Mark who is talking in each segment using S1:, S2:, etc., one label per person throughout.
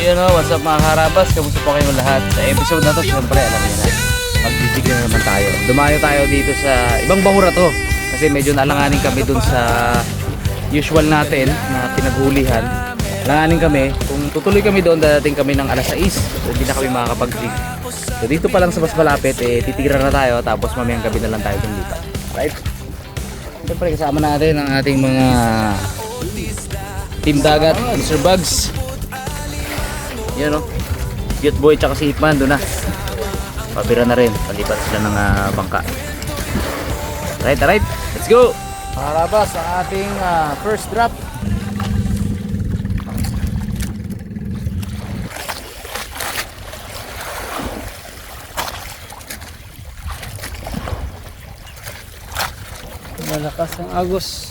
S1: You know, what's up mga karabas? Kamusta po kayong lahat? Sa episode na to, siyempre alam niyo na, magbibigyan na naman tayo. Dumayo tayo dito sa ibang bahura to. Kasi medyo nalanganin kami dun sa usual natin na pinaghulihan. Langanin kami, kung tutuloy kami doon, dadating kami ng alas 6. So, hindi na kami makakapag-jig. So dito pa lang sa mas malapit, titira na tayo. Tapos mamayang gabi na lang tayo dun dito. Right? Siyempre kasama natin ang ating mga Team Dagat, Mr. Bugs. Yan o, Cute Boy tsaka si Ipman doon na. Pabira na rin, palipat sila ng bangka. Alright, let's go! Karabas ang ating first drop.
S2: Malakas ang agos.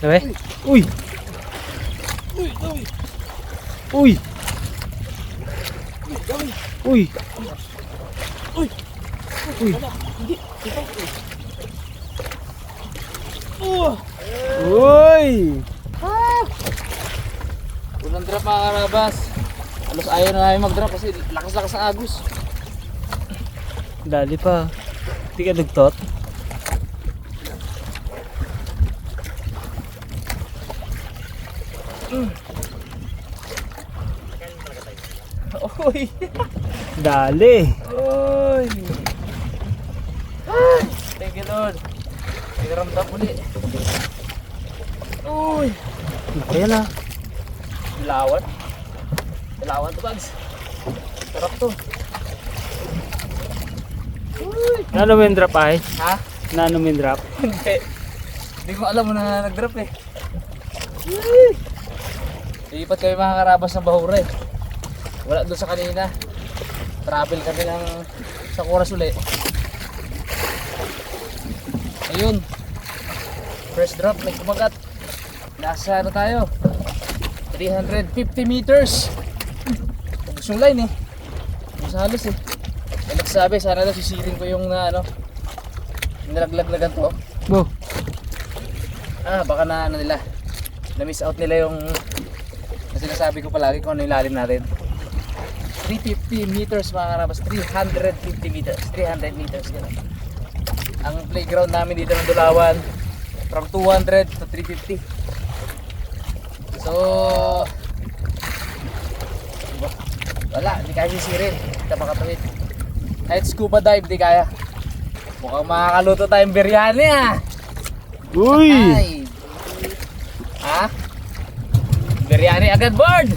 S1: Sabi?
S2: Uy! Uy! Uy! Uy! Uy!
S1: Unang drop mga karabas. Alos ayaw na namin mag-drop kasi lakas-lakas ang agos.
S2: Dali pa. Hindi ka dugtot.
S1: Uy!
S2: Dali!
S1: Uy! Thank you Lord. Pinaramdam ulit. Uy!
S2: Kaya na.
S1: Ilawan. Ilawan to Bugs. Sarap to. Uy!
S2: Nano mo yung drop ay?
S1: Ha?
S2: Nano mo yung drop?
S1: Hindi. Hindi ko alam mo na nag-drop eh. Uy! Iipat kami mga karabas ng bahura eh. Wala doon sa kanina. Travel kami ng sa oras uli. Ayun. First drop, may kumagat. Nasa ano tayo? 350 meters. Tapos yung line eh. Yung sa halos eh. May nagsabi, sana daw sisirin ko yung nilaglag-lagan to.
S2: Go!
S1: Baka na ano nila. Na-miss out nila yung na sinasabi ko palagi kung ano yung lalim natin. 350 meters mga karabas. 350 meters. 300 meters. Ganun. Ang playground namin dito ng Dulawan from 200 to 350. So wala, hindi kaya sisirin. Hindi ka makatawid. Kahit scuba dive, hindi kaya. Mukhang makakaluto tayong biryani
S2: Uy!
S1: Ay. Ha? Biryani agad board.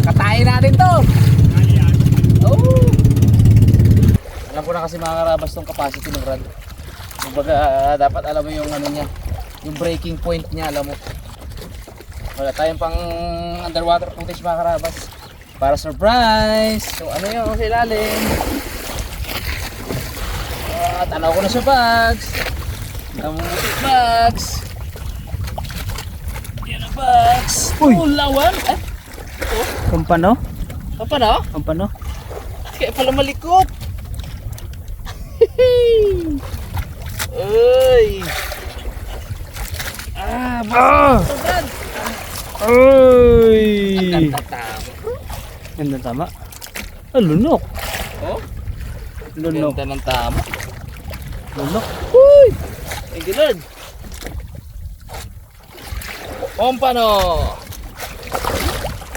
S1: Katayin natin to. Oh. Alam ko na kasi mga karabas tong capacity ng rod. Kumbaga dapat alam mo yung ano niya, yung breaking point niya, alam mo. Wala tayong pang underwater footage mga karabas. Para surprise. So ano yung sa ilalim? Tanaw ko na sa bags. Namuti bags. Yan ang bags.
S2: Uy!
S1: Lawan.
S2: Kumpano?
S1: Paano?
S2: Kumpano?
S1: Kaya pala malikot. Uy. Brad.
S2: Uy!
S1: Ganda tama.
S2: Ganda tama. Lunok.
S1: Oh?
S2: Lunok.
S1: Ganda ng tama.
S2: Lunok.
S1: Uy. Thank you Lord. Pampano.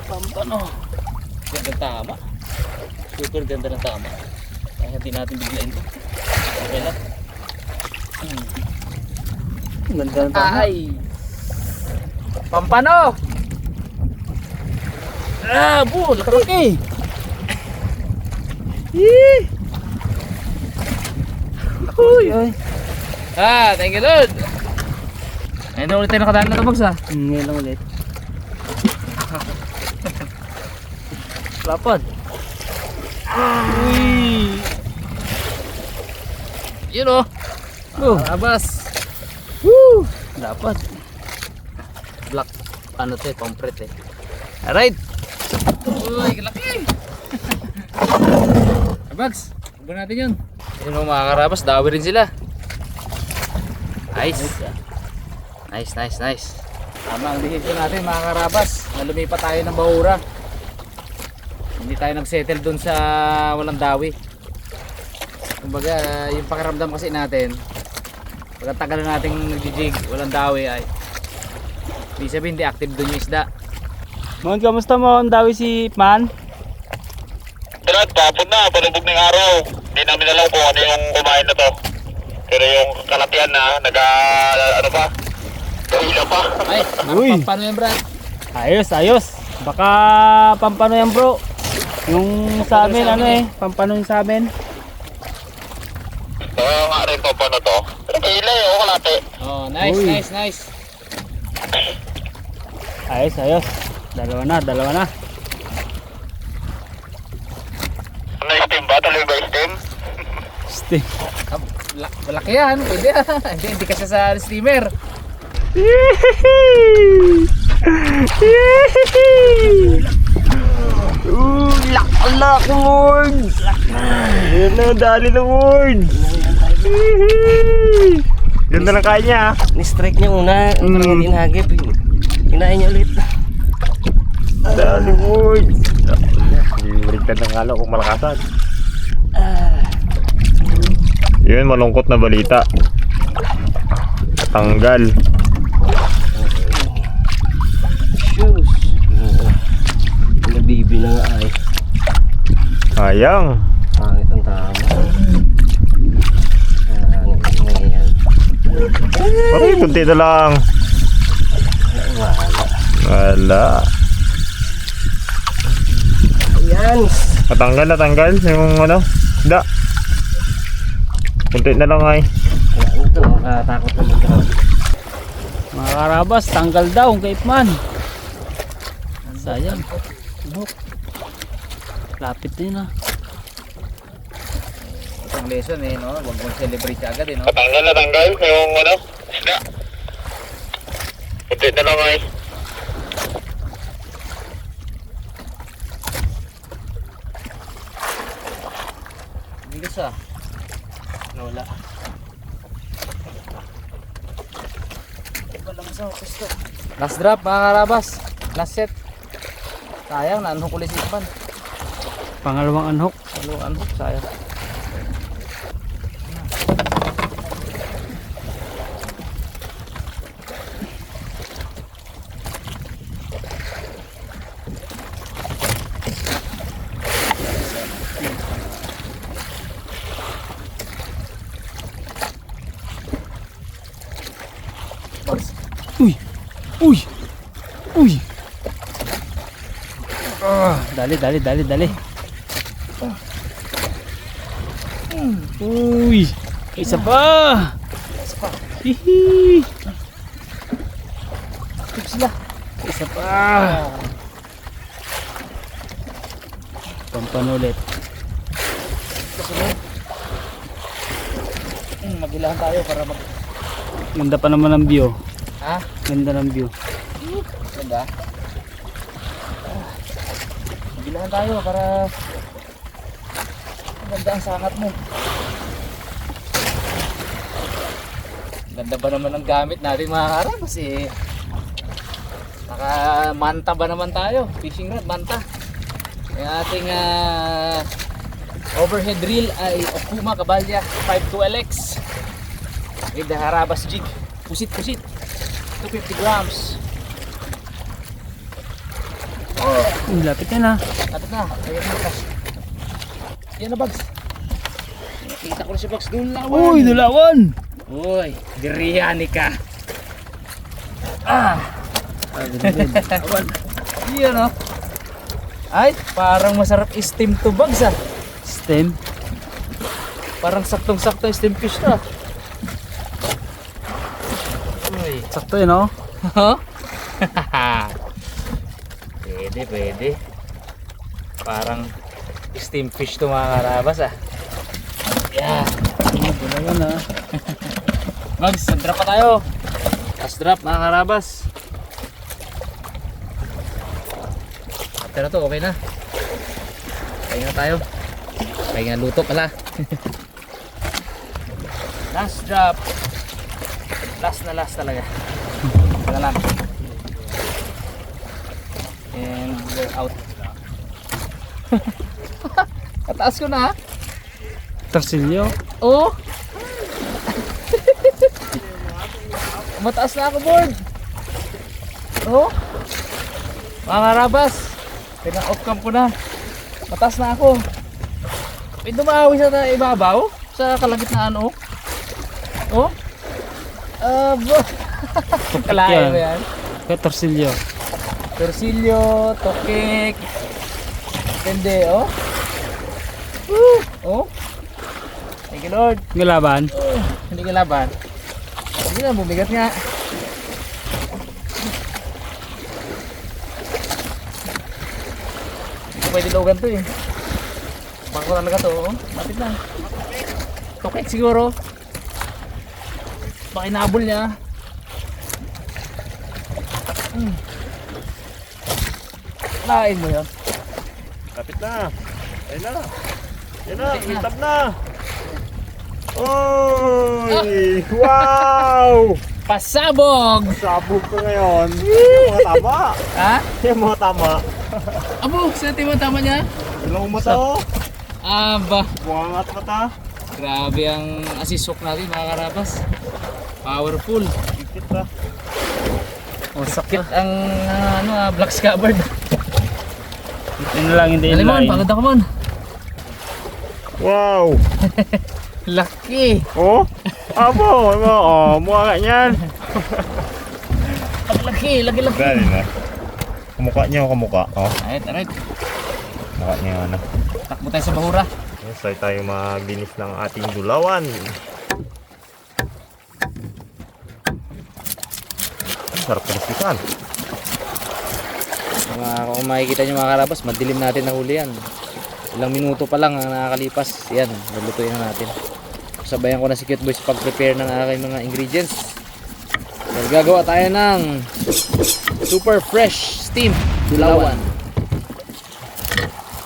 S1: Ganda ng tama. Super ganda ng tama. Kaya hindi natin biglain to. Okay lang.
S2: Ganda ng tama.
S1: Ay. Pampano. Laki. Yee.
S2: Uy! Uy!
S1: Thank you Lord. Ayun na ulit tayo nakadaan na ito Bugs
S2: Ngayon lang ulit.
S1: Lapad.
S2: Uy!
S1: Yun o. Abas.
S2: Woo! Dapat.
S1: Black. Ano to eh, pampret eh. Alright. Uy, laki. Bags, huwag natin yun. Yun mga karabas, dawi rin sila. Nice. Nice. Tama ang decision natin mga karabas. Na lumipat tayo ng bahura. Hindi tayo nagsettle dun sa walang dawi. Kumbaga, yung pakiramdam kasi natin, pagkatagal na nating nagjijig, walang dawi ay hindi sabihin, hindi active dun yung isda.
S2: Mon, kamusta mo? Ang dawi si Man?
S3: Brad, papod na, palubog ng araw. Hindi namin alam kung ano yung kumain na to. Pero yung kalatian na, ano pa? Kahila pa.
S1: Ay,
S2: Uy.
S1: paano yan Brad?
S2: Ayos. Baka pampano yan bro. Yung sa amin, ano eh. Pampano yung sa amin.
S3: Kaya nga rin to, paano to? Pero kahila yung kalate.
S1: Oh, nice,
S2: Uy.
S1: nice.
S2: Ayos. Dalawa na.
S3: Ano yung steam ba? Tuloy ba yung steam?
S2: Steam.
S1: Malaki yan, pwede yan. Hindi kasi sa steamer.
S2: Lak Lord! Yan na, dali na Lord! Ganda ng kaya niya.
S4: Ni-strike niya una, parang inhagip. Hinahin niya ulit.
S2: Dali Lord! Baliktad ng kala kung malakasan.
S5: Yun, malungkot na balita. Tanggal.
S4: Shoes. Nabibi na nga ay.
S5: Sayang.
S4: Pangit ang tama. Ngayon.
S5: Pare, kunti na lang. Wala.
S4: Ayan.
S5: Natanggal yung ano, da. Kunti na lang ay.
S4: Ayan ito. Takot na mag-ground.
S2: Mga karabas, tanggal daw ang Cape Man. Sayang. Lapit na yun ah.
S1: Isang lesson eh, no? Huwag mong celebrate agad eh, no?
S3: Natanggal yung ano, isda. Kunti na lang ay.
S1: Bigas ah.
S2: Wala.
S1: Last drop mga karabas. Last set. Sayang, naanhok ulit si Ispan.
S2: Pangalawang anhok.
S1: Anhok, sayang.
S2: Uy! Dali. Uy! Isa pa! Hihi!
S1: Active sila.
S2: Isa pa! Pampan ulit.
S1: Magilahan tayo para mag...
S2: Ganda pa naman ang view.
S1: Ha?
S2: Ganda ng view.
S1: Ganda. Magilahan tayo para... Ganda ang sangat mo. Ganda ba naman ang gamit natin mga karabas eh. Naka manta ba naman tayo? Fishing rod, manta. Yung ating overhead reel ay Okuma Cabalya 52LX with the Harabas jig. Pusit 250 grams.
S2: Lapit yan ah.
S1: Tapos na, ayan na Bags. Yan na Bags. Nakita ko na si Bags doon lawan.
S2: Uy, dulawan!
S1: Uy, diriyani ka. Awan. Yan o. Ay, parang masarap steam to Bags ah.
S2: Stem.
S1: Parang saktong-sakto steam fish to ah. Uy.
S2: Sakto yun oh.
S1: Huh? Pwede. Parang steam fish to mga karabas ah. Yeah.
S2: Dulawan ah.
S1: Mags, drop pa tayo. Last drop mga karabas. Pero to okay na. Kaya na tayo. Pahinga luto pala. Last drop. Last na last talaga. Ito lang. And we're out. Pataas ko na ha.
S2: Torsilyo.
S1: Oh. Mataas na ako, board. Oh. Mga karabas. Pinang-off cam ko na. Mataas na ako. May dumawi sa ibabaw. Sa kalagitnaan, oh. Oh. Bro. Kalahin mo yan.
S2: Kaya torsilyo.
S1: Torsilyo, tokek. Pende, oh. Woo. Oh. Thank you, Lord.
S2: Ngalaban.
S1: Hindi ka laban. Hindi na, bumigat nga. Hindi ko pwede logan to eh. Baka ko talaga to, oh. Lapit lang. Tokek siguro. Baka inabol niya. Lain mo yun.
S5: Lapit na. Ayun na. Ayun na, itab na. Oy! Wow!
S1: Pasabog!
S5: Sabog ko ngayon. Yung mga tama.
S1: Ha?
S5: Yung mga tama.
S1: Abo, saan mo tama niya?
S5: Ilong mo to.
S1: Aba,
S5: Buwangat mata.
S1: grabe ang asisok natin mga karabas. Powerful.
S5: Ikit na.
S1: O sakit ang black scabbard.
S2: Ito na lang hindi
S1: Dali mo,
S2: inline.
S1: pagod ako man.
S5: Wow!
S1: Laki.
S5: Oh? Abo! Oh, mukha ka niyan.
S1: Laki.
S5: Dali na. Kamukha niya o kamukha. Oh,
S1: Alright.
S5: mukha niya ano.
S1: Takbo tayo sa bahura.
S5: Yes, tayo maglinis ng ating dulawan. Sarap kalisikan.
S1: Kung makikita nyo mga karabas, madilim natin na huli yan. Ilang minuto pa lang ang nakakalipas. Yan, lulutuin na natin. Sabayan ko na si Cute Boy sa pag-prepare ng aking mga ingredients. Dahil gagawa tayo ng super fresh steam dulawan.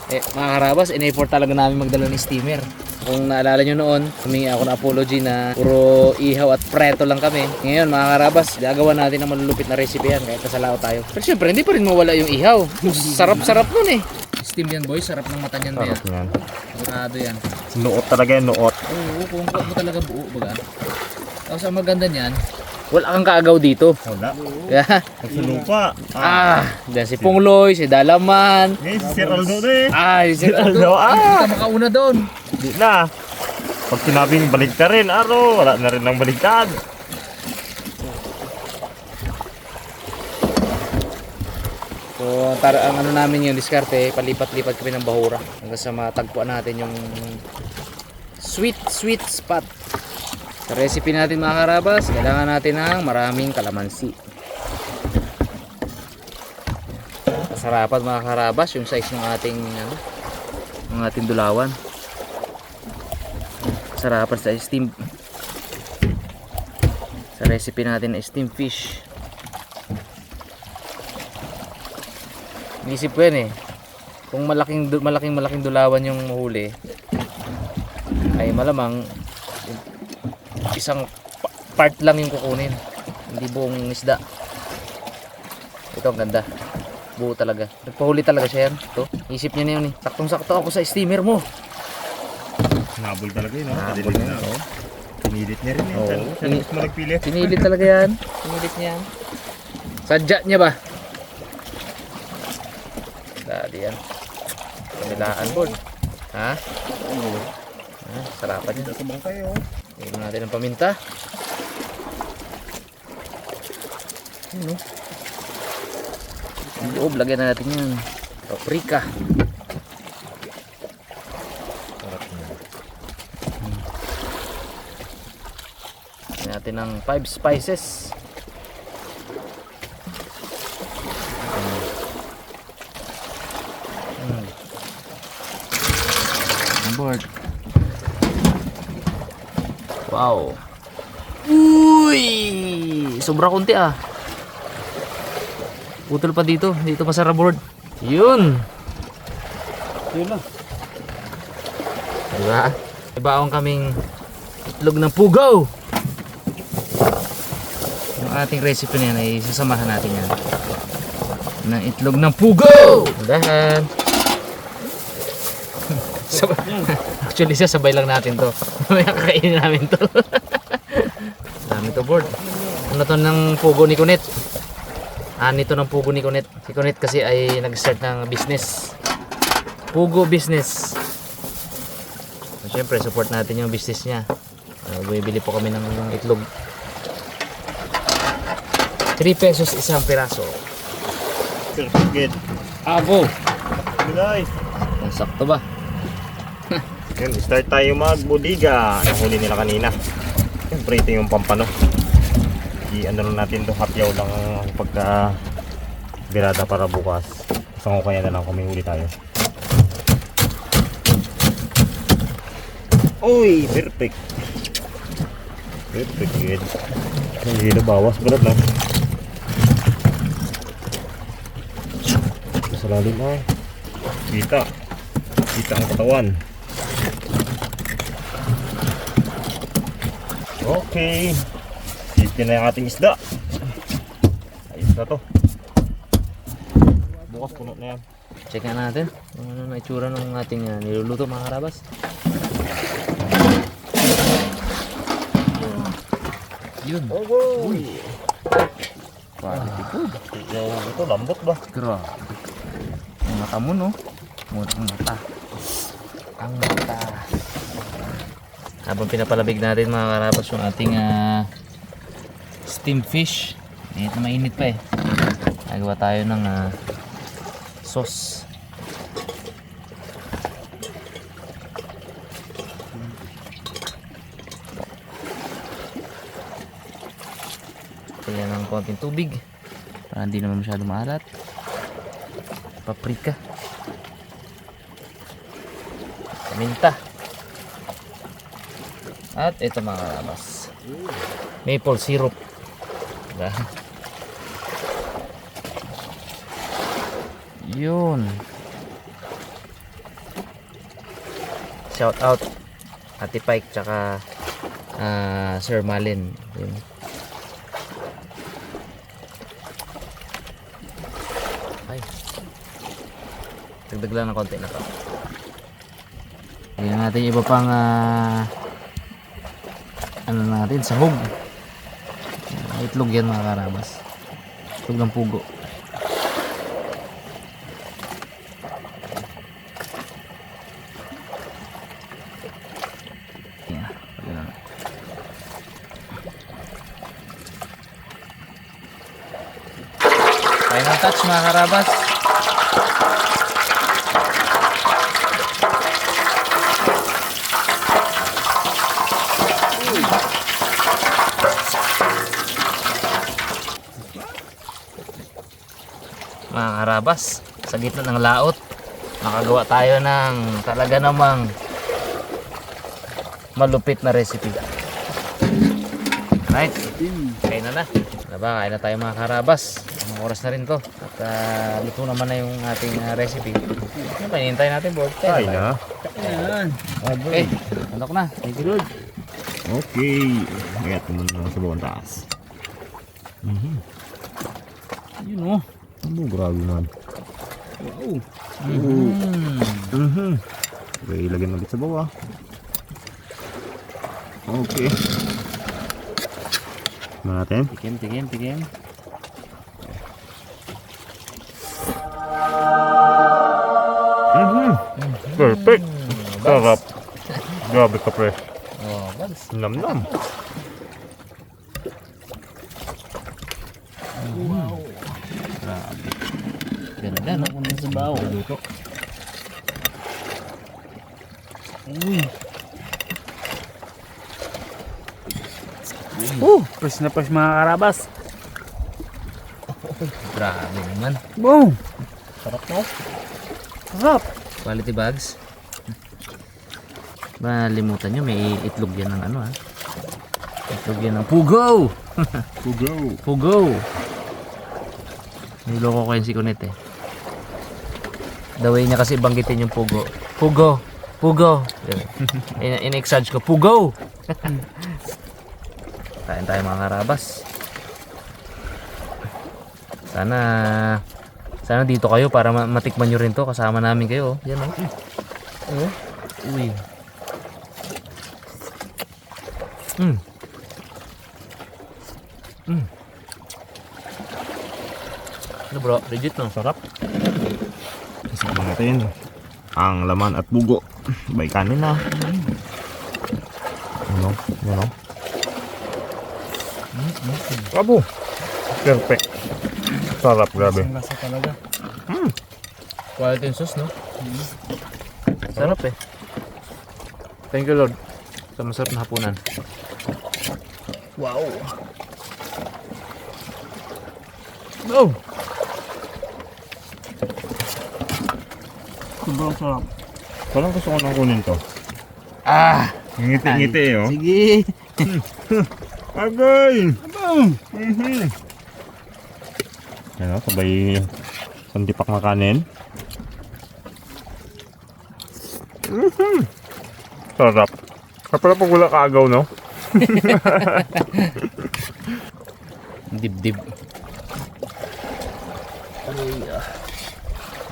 S1: Mga karabas, in-effort talaga namin magdala ng steamer. Kung naalala nyo noon, humingi ako ng apology na puro ihaw at preto lang kami. Ngayon mga karabas, gagawa natin ng malulupit na recipe yan kahit nasalao tayo. Pero syempre, hindi pa rin mawala yung ihaw. Sarap-sarap nun eh. Steam yan boy, sarap ng mata niyan.
S5: Sarap niyan.
S1: Sigurado yan.
S5: Nuot talaga yan, nuot.
S1: Oo, kung mo talaga buo baga. Tapos ang maganda niyan, wala kang kaagaw dito.
S5: Wala.
S1: Kaya,
S5: Nagsalupa.
S1: dyan si Pungloy, si Dalaman.
S5: Ngayon, si Sir Aldo na eh.
S1: Si Aldo. Hindi ka makauna doon.
S5: Di na. Pag sinabing balik ka rin, wala na rin ng baliktad.
S1: So, ang ano namin yung diskarte, palipat-lipat kami ng bahura hanggang sa matagpuan natin yung sweet spot. Sa recipe natin mga karabas, kailangan natin ng maraming kalamansi. Masarapan mga karabas yung size ng ating dulawan. Masarapan sa steam. Sa recipe natin na steam fish. Inisip ko yan eh. Kung malaking dulawan yung mahuli, ay malamang isang part lang yung kukunin, hindi buong isda. Ito ang ganda, buo talaga, nagpahuli talaga siya yan. Ito, isip niya na yun eh, saktong sakto ako sa steamer mo.
S5: Nabol talaga yun, no?
S1: Nabol
S5: Kadilig
S1: na,
S5: na.
S1: oh.
S5: Pinilit niya rin yun.
S1: Oo.
S5: Siya mismo nagpili.
S1: Sinilit talaga yan, sinilit niya yan. Sadya niya ba? Dali yan, kamilaan board. Ha? Sarapan niya.
S5: Sa bangkay, oh.
S1: Tignan natin ang paminta. Ano? Ang loob, lagyan natin yan. Paprika.
S5: Sarap niya.
S1: Lagyan natin ng 5 spices. Board. Wow. Uy! Sobra konti ah. Putol pa dito. Dito pa sa board. Yun.
S2: Yun lang.
S1: Diba? Ibaon kaming itlog ng pugo. Yung ating recipe na yan ay sasamahan natin yan ng itlog ng pugo. Dahan. Actually siya sabay lang natin to. Mamaya kakainin namin to. Dami to board. Ano to ng pugo ni Kunet? Nito ng pugo ni Kunet. Si Kunet kasi ay nag-start ng business. Pugo business. So, syempre support natin yung business niya. Bumibili po kami ng itlog. 3 pesos isang piraso.
S5: Perfect, good.
S2: Abo.
S5: Gulay.
S1: Sakto ba?
S5: Yan, start tayo magbudiga. Nahuli nila kanina. Siyempre ito yung pampano. I-ano lang natin to, hapyaw lang pagka birada para bukas. Isang kaya na lang kung may huli tayo. Uy, perfect. Perfect, good. Hindi na bawas, berat na. Sa lalim ay. Kita. Kita ang katawan. Okay. Safety na yung ating isda. Ayos na to. Bukas puno na yan.
S1: Check nga natin kung ano na itsura ng ating niluluto mga karabas. Yun.
S5: Uy.
S1: Quality food.
S5: Ito lambot ba?
S1: Grabe. Ang mata mo no? Ang mata. Ang mata. Habang pinapalabig natin mga karabas yung ating steamed fish. Ito mainit pa eh. Nagawa tayo ng sauce. Kailangan ng konting tubig para hindi naman masyado maalat. Paprika, paminta, at ito mga karabas, maple syrup. Diba? Yun. Shout out Ate Pike tsaka Sir Malin. Yun. Ay. Dagdag lang ng konti na to. Tingnan natin iba pang ano natin, sahog. Itlog yan mga karabas. Itlog ng pugo. Yeah, final touch mga karabas. Mga karabas, sa gitna ng laot makagawa tayo ng talaga namang malupit na recipe. Right, kain na. Diba, kain na tayo mga karabas. Ang oras na rin to at luto naman na yung ating recipe. Ano ba, hinihintay natin board?
S5: Ay na.
S2: Ayan.
S1: Okay, andok na. Thank you Lord.
S5: Okay. Ayan, tumunod na sa bawang taas.
S2: Yun oh.
S5: Ano, grabe man.
S2: Wow.
S5: Okay, ilagyan ulit sa bawah. Okay. Tignan natin.
S1: Tikim.
S5: Perfect. Sarap. Grabe ka, pre.
S1: Oh, bags.
S5: Nam-nam.
S1: Ganda no?
S2: Ano sa bawo?
S5: Luto.
S2: Fresh na fresh mga karabas.
S1: Grabe naman.
S2: Boom.
S5: Sarap no?
S2: Sarap.
S1: Quality bags. Malimutan nyo, may itlog yan ng ano ha. Itlog yan ng pugo!
S5: Pugo.
S1: Pugo! Niloko ko yun si Kunet eh. The way niya kasi banggitin yung pugo. Pugo! Pugo. In-exage ko, Pugo! Kain tayo mga karabas. Sana dito kayo para matikman nyo rin to. Kasama namin kayo. Yan o. Uy. Ano bro? Legit no?
S5: Sarap. Kasama natin ang laman at bugo. Bay kanin na. Ano? Ano? Abo. Perfect. Sarap, grabe.
S2: Ang lasa talaga.
S1: Quality and sauce no? Sarap eh. Thank you Lord sa masarap na hapunan.
S2: Wow.
S1: Oh!
S2: Sobrang sarap.
S5: Parang gusto ko nang kunin to.
S1: Ah!
S5: Ngiti-ngiti eh, oh.
S1: Sige!
S5: Agay! Yan o, sabay sandipak na kanin. Sarap. Kapala pag wala kaagaw, no?
S1: Dib-dib.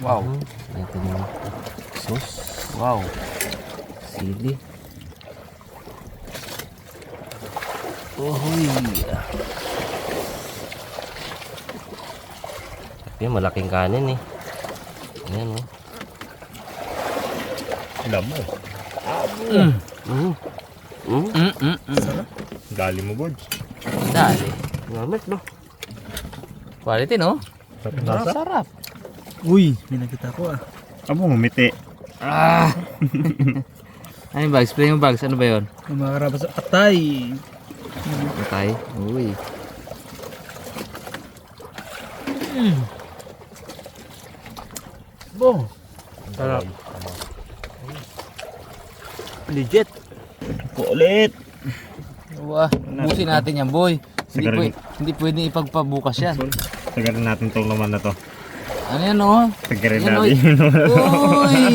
S1: Wow.
S4: Ito yung sauce.
S1: Wow.
S4: Sili. Ohoy. Yan, malaking kanin eh. Ayan oh.
S5: Alam mo. Dali mo, Bods.
S1: Dali.
S4: Ngamet no?
S1: Quality no?
S5: Nasa?
S1: Sarap.
S2: Uy, may nakita ko ah.
S5: Abo, ngumiti.
S1: Ah! Ano yung bags? Play yung bags. Ano ba yun?
S2: Yung mga karabas sa atay.
S1: Patay. Uy.
S2: Bo. Sarap. Legit.
S5: Kulit.
S1: Wah, busin natin yan boy.
S5: Sigarin.
S1: Hindi pwede ipagpabukas yan.
S5: Tagarin natin tong laman na to.
S1: Ano yan oh?
S5: Tagarin
S1: Yan,
S5: natin.
S1: Uy!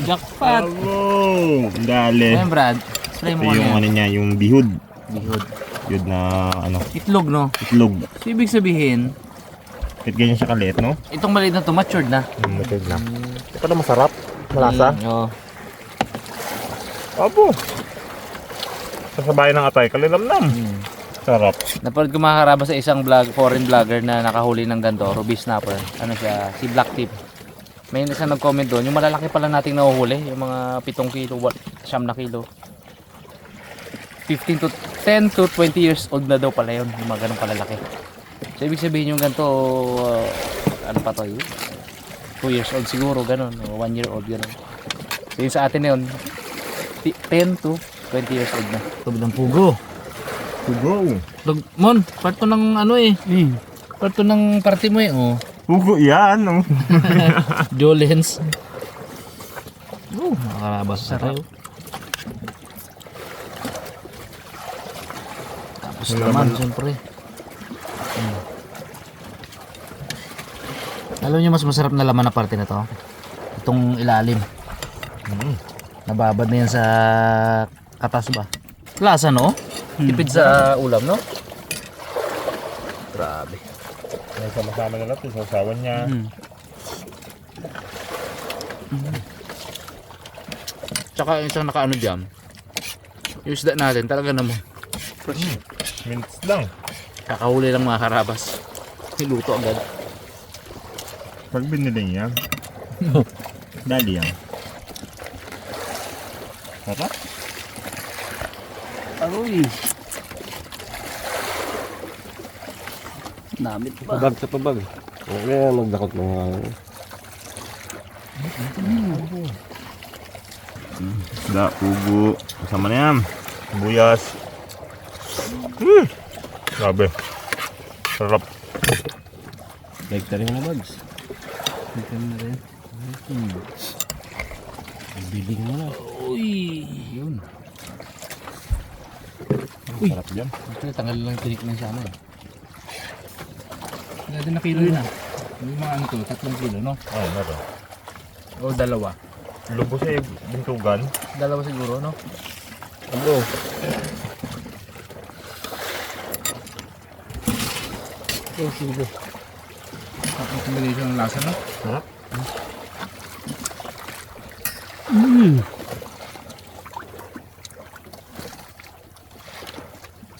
S1: Jackpot!
S5: Abo! Dali.
S1: Ayan Brad, spray
S5: Ito
S1: mo
S5: yung
S1: yan.
S5: ano niya, yung bihud.
S1: Bihod.
S5: Bihud na ano,
S1: Itlog no?
S5: itlog.
S1: So ibig sabihin,
S5: Kahit ganyan siya kaliit, no?
S1: itong maliit na to matured na.
S5: Matid na. Ito na masarap. Malasa.
S1: Oo.
S5: Abo! Sasabayan ng atay, kalilamnam. Sarap.
S1: Napanood ko mga karabas sa isang foreign vlogger na nakahuli ng ganito, ruby snapper. Ano siya, si Black Tip. May isang nag-comment doon, yung malalaki pala nating nahuhuli, yung mga 7 kilo, 9 na kilo. 10 to 20 years old na daw pala yun, yung mga ganong kalalaki. So ibig sabihin yung ganito, ano pa to yun? 2 years old siguro, ganon, o 1 year old, ganon. So yung sa atin na yun, 10 to 20 years old na. Ito bilang pugo.
S5: To go.
S1: Mon, part to ng ano eh. Part to ng party mo eh, oh.
S5: Pugo yan, no?
S1: Jolens. Oh, nakakarabas sa tayo. Tapos naman, siyempre. Alam niyo mas masarap na laman na parte na to? Itong ilalim. Nababad na yan sa katas ba? Lasa no? Tipid sa ulam no? Grabe.
S5: May sama-sama na natin, sasawan niya.
S1: Tsaka isang nakaano dyan. Yung isda natin talaga naman.
S5: Minutes lang.
S1: Kakahuli lang mga karabas. Niluto agad.
S5: Pag binili niya, dali yan. Sarap?
S2: Aroy. Namit pa.
S4: Pabag sa pabag. Okay, magdakot mga...
S5: Isda, pugo. Kasama na yan. Buyas. Grabe. Sarap.
S4: Like tayo na bags.
S2: Ito na rin.
S4: Biling mo na.
S1: Uy! Yun.
S5: Sarap dyan.
S1: Ito, tanggal lang yung tinik ng siya ano. Hindi na kilo yun ah. Yung mga ano to, 3 kilo no?
S5: Ay, ano to?
S1: O 2.
S5: Lubos sa bintugan.
S1: Dalawa siguro, no?
S5: Ano?
S2: Sige.
S1: Ang combination ng lasa, no?
S5: Ha?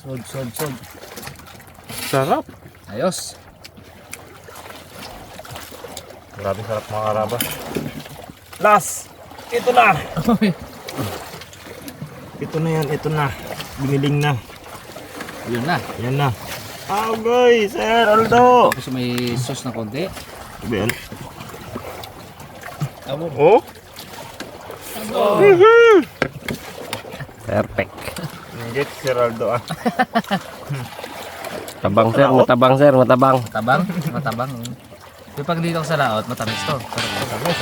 S1: Sod.
S2: Sarap.
S1: Ayos.
S5: Grabe sarap mga karaba. Last! Ito na! Ito na yan, ito na. Biniling na.
S1: Yun na.
S5: Yan na. Okay, Sir Aldo!
S1: Tapos may sauce na konti.
S5: Sabi yan. Oh?
S4: Perfect.
S5: Ingit, Sir Aldo ah.
S4: Tabang sir, matabang sir, matabang.
S1: Matabang. Yung pag dito sa laot, matamis to. Sarap.